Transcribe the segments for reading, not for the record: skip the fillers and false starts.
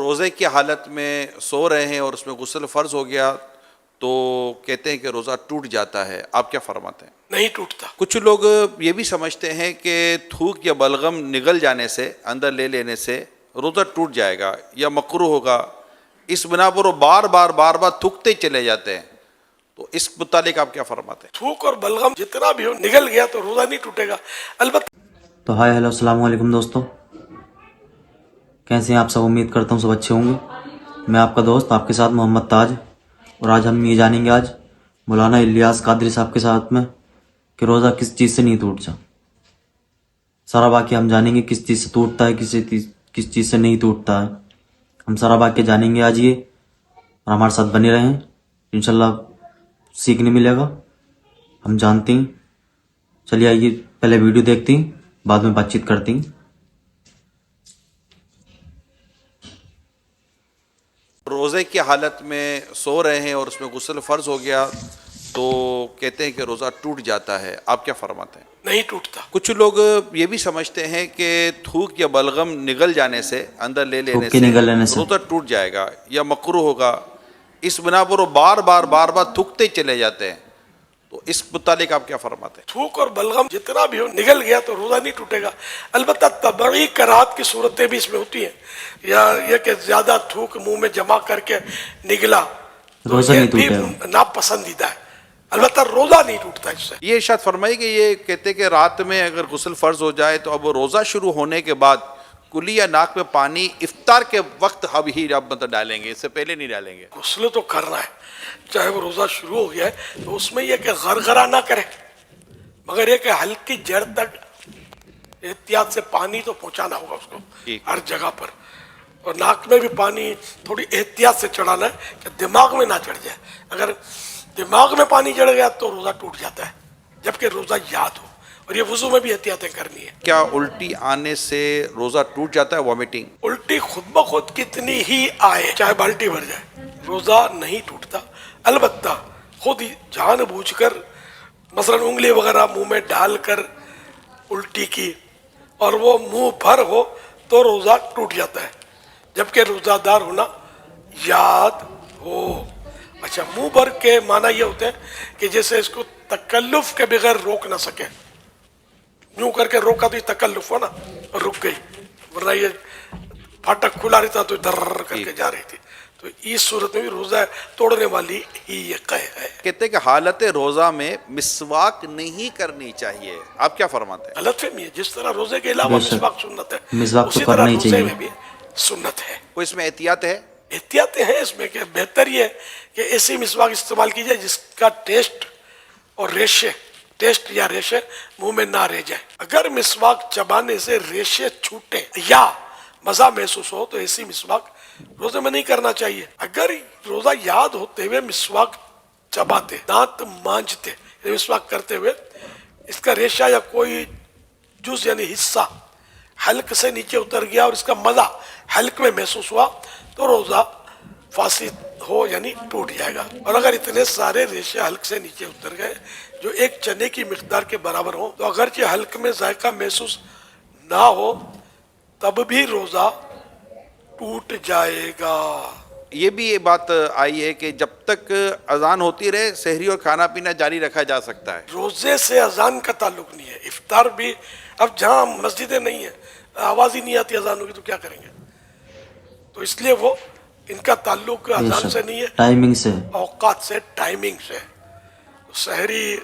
روزے کی حالت میں سو رہے ہیں اور اس میں غسل فرض ہو گیا تو کہتے ہیں کہ روزہ ٹوٹ جاتا ہے، آپ کیا فرماتے ہیں؟ نہیں ٹوٹتا۔ کچھ لوگ یہ بھی سمجھتے ہیں کہ تھوک یا بلغم نگل جانے سے، اندر لے لینے سے روزہ ٹوٹ جائے گا یا مکروہ ہوگا، اس بنا پر وہ بار بار تھوکتے چلے جاتے ہیں، تو اس متعلق آپ کیا فرماتے ہیں؟ تھوک اور بلغم جتنا بھی ہو نگل گیا تو روزہ نہیں ٹوٹے گا البتہ۔ تو ہائے ہیلو السلام علیکم دوستو، کیسے ہیں آپ سب؟ امید کرتا ہوں سب اچھے ہوں گے۔ میں آپ کا دوست آپ کے ساتھ محمد تاج، اور آج ہم یہ جانیں گے آج مولانا الیاس قادری صاحب کے ساتھ میں کہ روزہ کس چیز سے نہیں ٹوٹتا۔ سارا واقعہ ہم جانیں گے، کس چیز سے ٹوٹتا ہے، کس چیز سے نہیں ٹوٹتا ہے، ہم سارا واقعہ جانیں گے آج یہ، اور ہمارے ساتھ بنے رہیں، انشاءاللہ سیکھنے ملے گا، ہم جانتے ہیں۔ چلیے آئیے پہلے ویڈیو دیکھتے ہیں، بعد میں بات چیت کرتے ہیں۔ روزے کی حالت میں سو رہے ہیں اور اس میں غسل فرض ہو گیا تو کہتے ہیں کہ روزہ ٹوٹ جاتا ہے، آپ کیا فرماتے ہیں؟ نہیں ٹوٹتا۔ کچھ لوگ یہ بھی سمجھتے ہیں کہ تھوک یا بلغم نگل جانے سے، اندر لے لینے تھوک کے نگل لینے سے روزہ ٹوٹ جائے گا یا مکروہ ہوگا، اس بنا پر وہ بار بار تھوکتے چلے جاتے ہیں، تو اس متعلق آپ کیا فرماتے ہیں؟ تھوک اور بلغم جتنا بھی ہو نگل گیا تو روزہ نہیں ٹوٹے گا البتہ طبعی کراہت کی صورتیں بھی اس میں ہوتی ہیں، یا یہ کہ زیادہ تھوک منہ میں جمع کر کے نگلا تو روزہ یہ نہیں بھی ٹوٹے گا، ناپسندیدہ ہے، البتہ روزہ نہیں ٹوٹتا اس سے۔ یہ ارشاد فرمائی کہ یہ کہتے کہ رات میں اگر غسل فرض ہو جائے تو اب روزہ شروع ہونے کے بعد کلی یا ناک میں پانی افطار کے وقت اب ہی ڈالیں گے، اس سے پہلے نہیں ڈالیں گے۔ غسل تو کرنا ہے، چاہے وہ روزہ شروع ہو گیا ہے تو اس میں یہ کہ غرغرہ نہ کرے، مگر یہ کہ ہلکی جڑ تک احتیاط سے پانی تو پہنچانا ہوگا اس کو ہر جگہ پر، اور ناک میں بھی پانی تھوڑی احتیاط سے چڑھانا ہے کہ دماغ میں نہ چڑھ جائے، اگر دماغ میں پانی چڑھ گیا تو روزہ ٹوٹ جاتا ہے، جبکہ روزہ یاد ہو، اور یہ وضو میں بھی احتیاطیں کرنی ہے۔ کیا الٹی آنے سے روزہ ٹوٹ جاتا ہے، وامٹنگ؟ الٹی خود بخود کتنی ہی آئے چاہے بالٹی بھر جائے روزہ نہیں ٹوٹتا، البتہ خود جان بوجھ کر مثلا انگلی وغیرہ منہ میں ڈال کر الٹی کی اور وہ منہ بھر ہو تو روزہ ٹوٹ جاتا ہے، جبکہ روزہ دار ہونا یاد ہو۔ اچھا، منہ بھر کے معنی یہ ہوتے ہیں کہ جیسے اس کو تکلف کے بغیر روک نہ سکے، یوں کر کے روکا تو یہ تکلف ہو نا، اور رک گئی، ورنہ یہ پھاٹک کھلا رہتا تو در کر کے جا رہی تھی، تو اس صورت میں بھی روزہ توڑنے والی ہی یہ قید ہے۔ کہتے ہیں کہ حالت روزہ میں مسواک نہیں کرنی چاہیے، آپ کیا فرماتے ہیں؟ غلط فہمی ہے، جس طرح روزے کے علاوہ مسواک سنت ہے مسواک تو اسی طرح کرنا ہی روزے چاہیے۔ میں بھی سنت ہے۔ کوئی اس میں احتیاط ہے؟ احتیاطیں ہیں اس میں کہ بہتر یہ ہے کہ ایسی مسواک استعمال کی جائے جس کا ٹیسٹ اور ریشے، ٹیسٹ یا ریشے منہ میں نہ رہ جائے۔ اگر مسواک چبانے سے ریشے چھوٹے یا مزہ محسوس ہو تو ایسی مسواک روزے میں نہیں کرنا چاہیے۔ اگر روزہ یاد ہوتے ہوئے مسواک چباتے، دانت مانجتے، مسواک کرتے ہوئے اس کا ریشہ یا کوئی جز یعنی حصہ حلق سے نیچے اتر گیا اور اس کا مزہ حلق میں محسوس ہوا تو روزہ فاسد ہو یعنی ٹوٹ جائے گا۔ اور اگر اتنے سارے ریشے حلق سے نیچے اتر گئے جو ایک چنے کی مقدار کے برابر ہو تو اگرچہ حلق میں ذائقہ محسوس نہ ہو تب بھی روزہ ٹوٹ جائے گا۔ یہ بھی یہ بات آئی ہے کہ جب تک اذان ہوتی رہے سحری اور کھانا پینا جاری رکھا جا سکتا ہے۔ روزے سے اذان کا تعلق نہیں ہے، افطار بھی، اب جہاں مسجدیں نہیں ہیں آواز ہی نہیں آتی اذانوں کی تو کیا کریں گے، تو اس لیے وہ ان کا تعلق اذان سے نہیں ہے، ٹائمنگ سے، اوقات سے، ٹائمنگ سے۔ سحری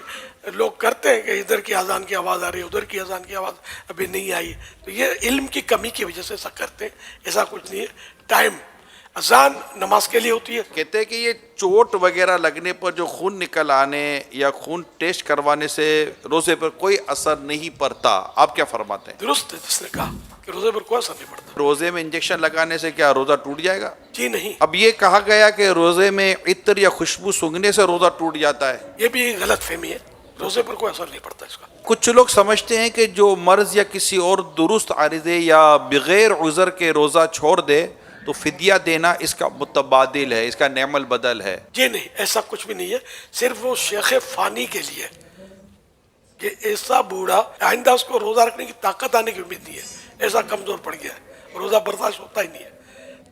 لوگ کرتے ہیں کہ ادھر کی اذان کی آواز آ رہی ہے، ادھر کی اذان کی آواز ابھی نہیں آئی، تو یہ علم کی کمی کی وجہ سے ایسا کرتے ہیں، ایسا کچھ نہیں ہے۔ ٹائم اذان نماز کے لیے ہوتی ہے۔ کہتے ہیں کہ یہ چوٹ وغیرہ لگنے پر جو خون نکل آنے یا خون ٹیسٹ کروانے سے روزے پر کوئی اثر نہیں پڑتا، آپ کیا فرماتے ہیں؟ درست ہے جس نے کہا کہ روزے پر کوئی اثر نہیں پڑتا۔ روزے میں انجیکشن لگانے سے کیا روزہ ٹوٹ جائے گا؟ جی نہیں، اب یہ کہا گیا کہ روزے میں عطر یا خوشبو سونگھنے سے روزہ ٹوٹ جاتا ہے، یہ بھی غلط فہمی ہے، روزے پر کوئی اثر نہیں پڑتا اس کا۔ کچھ لوگ سمجھتے ہیں کہ جو مرض یا کسی اور درست عارضے یا بغیر عذر کے روزہ چھوڑ دے تو فدیہ دینا اس کا متبادل ہے، اس کا نعم البدل ہے۔ جی نہیں، ایسا کچھ بھی نہیں ہے، صرف وہ شیخ فانی کے لیے کہ ایسا بوڑھا آئندہ اس کو روزہ رکھنے کی طاقت آنے کی امید نہیں ہے، ایسا کمزور پڑ گیا ہے، روزہ برداشت ہوتا ہی نہیں ہے،